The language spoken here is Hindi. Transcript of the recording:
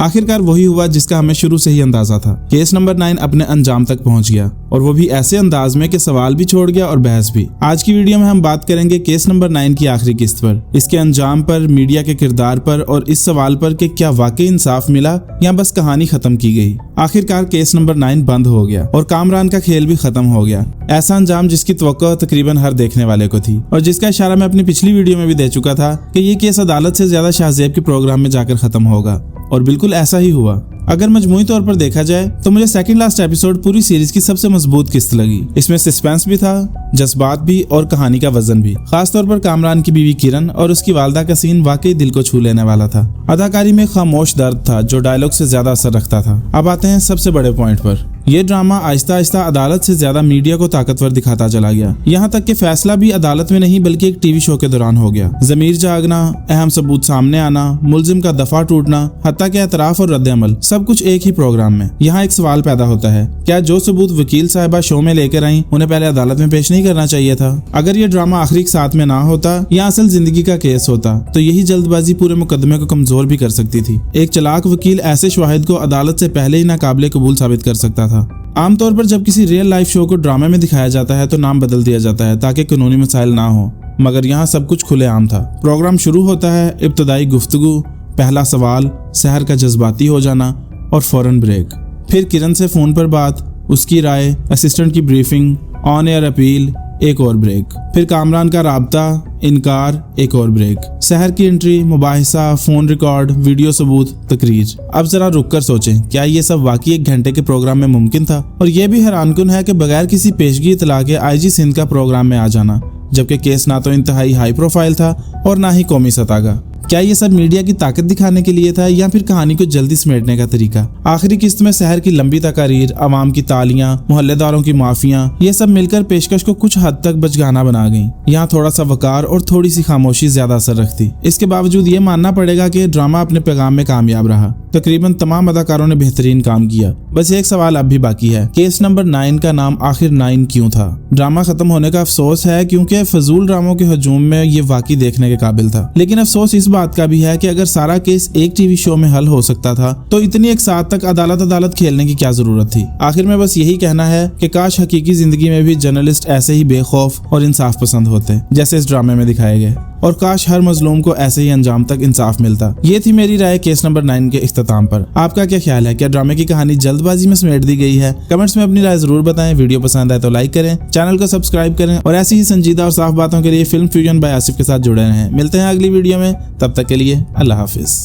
आखिरकार वही हुआ जिसका हमें शुरू से ही अंदाजा था। केस नंबर 9 अपने अंजाम तक पहुंच गया, और वो भी ऐसे अंदाज में कि सवाल भी छोड़ गया और बहस भी। आज की वीडियो में हम बात करेंगे केस नंबर 9 की आखिरी किस्त पर, इसके अंजाम पर, मीडिया के किरदार पर और इस सवाल पर कि क्या वाकई इंसाफ मिला या बस कहानी खत्म की गई। आखिरकार केस नंबर 9 बंद हो गया और कामरान का खेल भी खत्म हो गया। ऐसा अंजाम जिसकी तवक्को तकरीबन हर देखने वाले को थी, और जिसका इशारा मैं अपनी पिछली वीडियो में भी दे चुका था कि ये केस अदालत से ज्यादा शाहजेब के प्रोग्राम में जाकर खत्म होगा, और बिल्कुल ऐसा ही हुआ। अगर मजमूई तौर पर देखा जाए तो मुझे सेकंड लास्ट एपिसोड पूरी सीरीज की सबसे मजबूत किस्त लगी। इसमें सस्पेंस भी था, जज्बात भी और कहानी का वजन भी। खास तौर पर कामरान की बीवी किरण और उसकी वालदा का सीन वाकई दिल को छू लेने वाला था। अदाकारी में खामोश दर्द था जो डायलॉग से ज्यादा असर रखता था। अब आते हैं सबसे बड़े पॉइंट पर। ये ड्रामा आहिस्ता आहिस्ता अदालत से ज्यादा मीडिया को ताकतवर दिखाता चला गया। यहाँ तक कि फैसला भी अदालत में नहीं बल्कि एक टीवी शो के दौरान हो गया। जमीर जागना, अहम सबूत सामने आना, मुलजिम का दफा टूटना, हत्ता के एतराफ और रद्द-ए-अमल, सब कुछ एक ही प्रोग्राम में। यहाँ एक सवाल पैदा होता है, क्या जो सबूत वकील साहिबा शो में लेकर आई उन्हें पहले अदालत में पेश नहीं करना चाहिए था? अगर ये ड्रामा आखिरी के साथ में ना होता या असल जिंदगी का केस होता तो यही जल्दबाजी पूरे मुकदमे को कमजोर भी कर सकती थी। एक चालाक वकील ऐसे शवाहिद को अदालत से पहले ही नाकाबिले कबूल साबित कर सकता था। आमतौर पर जब किसी रियल लाइफ शो को ड्रामे में दिखाया जाता है तो नाम बदल दिया जाता है ताकि कानूनी मसाइल ना हो, मगर यहाँ सब कुछ खुलेआम था। प्रोग्राम शुरू होता है, इब्तदाई गुफ्तगू, पहला सवाल, सहर का जज्बाती हो जाना और फौरन ब्रेक। फिर किरण से फोन पर बात, उसकी राय, असिस्टेंट की ब्रीफिंग, ऑन एयर अपील, एक और ब्रेक। फिर कामरान का राब्ता, इनकार, एक और ब्रेक। सहर की एंट्री, मुबाहिसा, फोन रिकॉर्ड, वीडियो सबूत, तकरीर। अब जरा रुककर सोचें, क्या ये सब वाकई 1 घंटे के प्रोग्राम में मुमकिन था? और ये भी हैरानकुन है कि बगैर किसी पेशगी इतला के IG सिंध का प्रोग्राम में आ जाना, जबकि केस ना तो इंतहाई हाई प्रोफाइल था और ना ही कौमी सतह का। क्या ये सब मीडिया की ताकत दिखाने के लिए था या फिर कहानी को जल्दी समेटने का तरीका? आखिरी किस्त में सहर की लंबी तकारीर, आवाम की तालियां, मोहल्लेदारों की माफियां, ये सब मिलकर पेशकश को कुछ हद तक बचगाना बना गई। यहाँ थोड़ा सा वकार और थोड़ी सी खामोशी ज्यादा असर रखती। इसके बावजूद ये मानना पड़ेगा कि ड्रामा अपने पैगाम में कामयाब रहा। तकरीबन तमाम अदाकारों ने बेहतरीन काम किया। बस एक सवाल अब भी बाकी है, केस नंबर 9 का नाम आखिर 9 क्यों था? ड्रामा खत्म होने का अफसोस है क्योंकि फजूल ड्रामों के हजूम में ये वाकई देखने के काबिल था। लेकिन अफसोस इस बात का भी है कि अगर सारा केस एक टीवी शो में हल हो सकता था तो इतनी एक साथ तक अदालत खेलने की क्या जरूरत थी? आखिर में बस यही कहना है कि काश हकीकी जिंदगी में भी जर्नलिस्ट ऐसे ही बेखौफ और इंसाफ पसंद होते जैसे इस ड्रामे में दिखाए गए, और काश हर मजलूम को ऐसे ही अंजाम तक इंसाफ मिलता। ये थी मेरी राय केस नंबर 9 के इख्तिताम पर। आपका क्या ख्याल है? क्या ड्रामे की कहानी जल्दबाजी में समेट दी गई है? कमेंट्स में अपनी राय जरूर बताएं। वीडियो पसंद आए तो लाइक करें, चैनल को सब्सक्राइब करें और ऐसी ही संजीदा और साफ बातों के लिए फिल्म फ्यूजन बाय आसिफ के साथ जुड़े रहें। मिलते हैं अगली वीडियो में, तब तक के लिए अल्लाह हाफिज।